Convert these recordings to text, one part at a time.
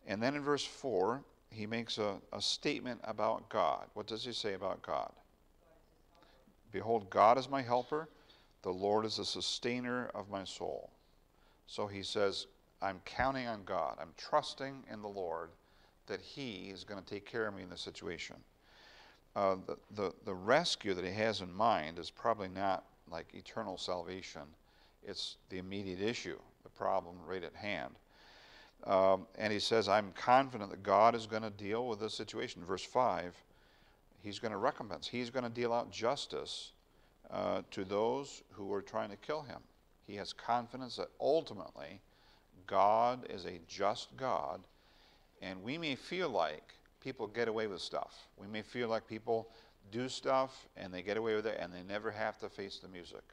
And then in verse 4, he makes a statement about God. What does he say about God? Behold, God is my helper. The Lord is the sustainer of my soul. So he says, I'm counting on God. I'm trusting in the Lord that he is going to take care of me in this situation. The rescue that he has in mind is probably not like eternal salvation. It's the immediate issue, the problem right at hand. And he says, I'm confident that God is going to deal with this situation. Verse 5, he's going to recompense. He's going to deal out justice to those who are trying to kill him. He has confidence that ultimately God is a just God, and we may feel like people get away with stuff. We may feel like people do stuff and they get away with it and they never have to face the music.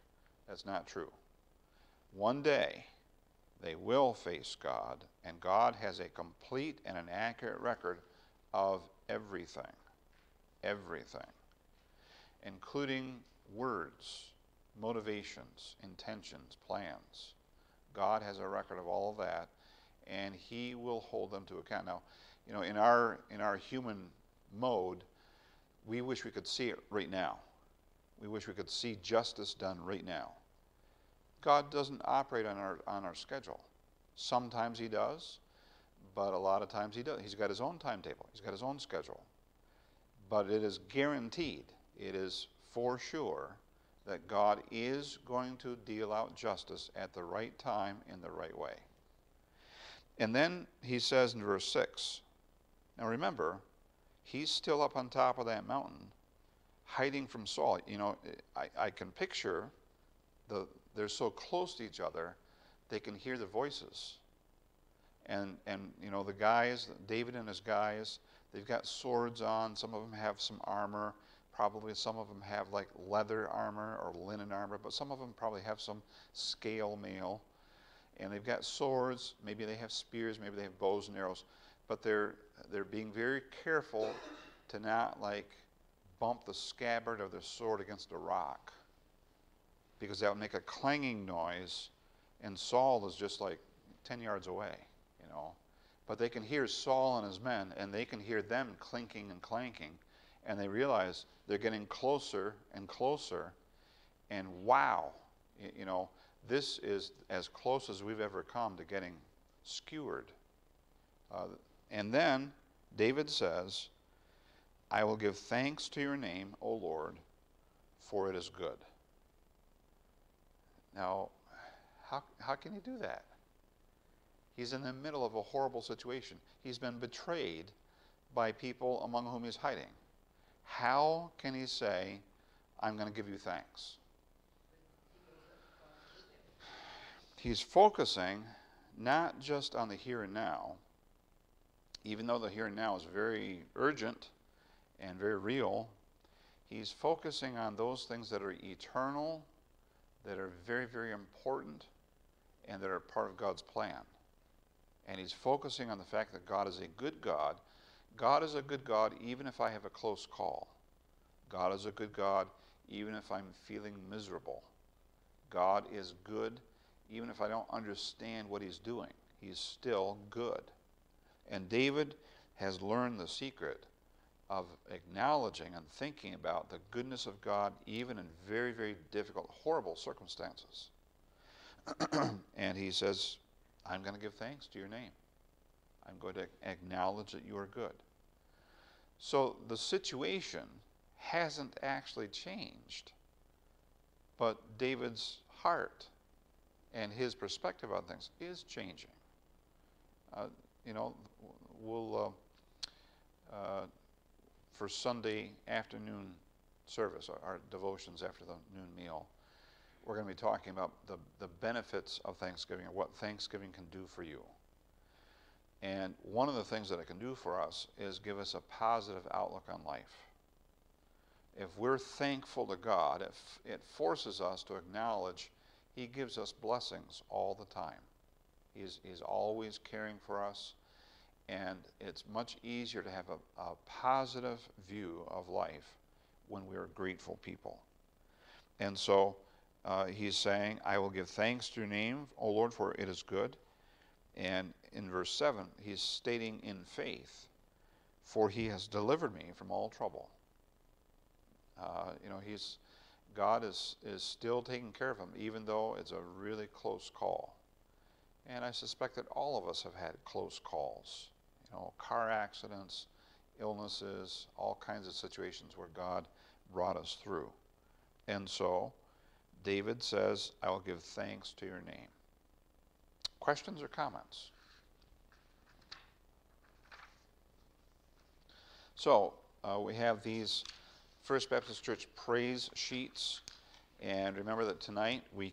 That's not true. One day they will face God, and God has a complete and an accurate record of everything, including words, motivations, intentions, plans. God has a record of all of that, and he will hold them to account. Now, you know, in our human mode, we wish we could see it right now. We wish we could see justice done right now. God doesn't operate on our schedule. Sometimes he does, but a lot of times he doesn't. He's got his own timetable. He's got his own schedule. But it is guaranteed, it is for sure, that God is going to deal out justice at the right time in the right way. And then he says in verse 6, now remember, he's still up on top of that mountain, hiding from Saul. You know, I can picture they're so close to each other, they can hear the voices. And you know, the guys, David and his guys, they've got swords on. Some of them have some armor. Probably some of them have like leather armor or linen armor, but some of them probably have some scale mail. And they've got swords. Maybe they have spears. Maybe they have bows and arrows. But they're being very careful to not like bump the scabbard of their sword against a rock, because that would make a clanging noise, and Saul is just like 10 yards away, you know. But they can hear Saul and his men, and they can hear them clinking and clanking, and they realize they're getting closer and closer, and wow, you know, this is as close as we've ever come to getting skewered. And then David says, I will give thanks to your name, O Lord, for it is good. Now, how can he do that? He's in the middle of a horrible situation. He's been betrayed by people among whom he's hiding. How can he say, I'm going to give you thanks? He's focusing not just on the here and now, even though the here and now is very urgent and very real. He's focusing on those things that are eternal, that are very, very important, and that are part of God's plan. And he's focusing on the fact that God is a good God. God is a good God even if I have a close call. God is a good God even if I'm feeling miserable. God is good even if I don't understand what he's doing. He's still good. And David has learned the secret of acknowledging and thinking about the goodness of God even in very, very difficult, horrible circumstances. And he says, I'm going to give thanks to your name. I'm going to acknowledge that you are good. So the situation hasn't actually changed, but David's heart and his perspective on things is changing. You know, we'll for Sunday afternoon service, our devotions after the noon meal, we're going to be talking about the benefits of Thanksgiving and what Thanksgiving can do for you. And one of the things that it can do for us is give us a positive outlook on life. If we're thankful to God, it forces us to acknowledge he gives us blessings all the time. He's always caring for us, and it's much easier to have a positive view of life when we're grateful people. And so he's saying, I will give thanks to your name, O Lord, for it is good. And in verse 7, he's stating in faith, for he has delivered me from all trouble. God is still taking care of him, even though it's a really close call. And I suspect that all of us have had close calls. Car accidents, illnesses, all kinds of situations where God brought us through. And so, David says, I will give thanks to your name. Questions or comments? So, we have these First Baptist Church praise sheets. And remember that tonight we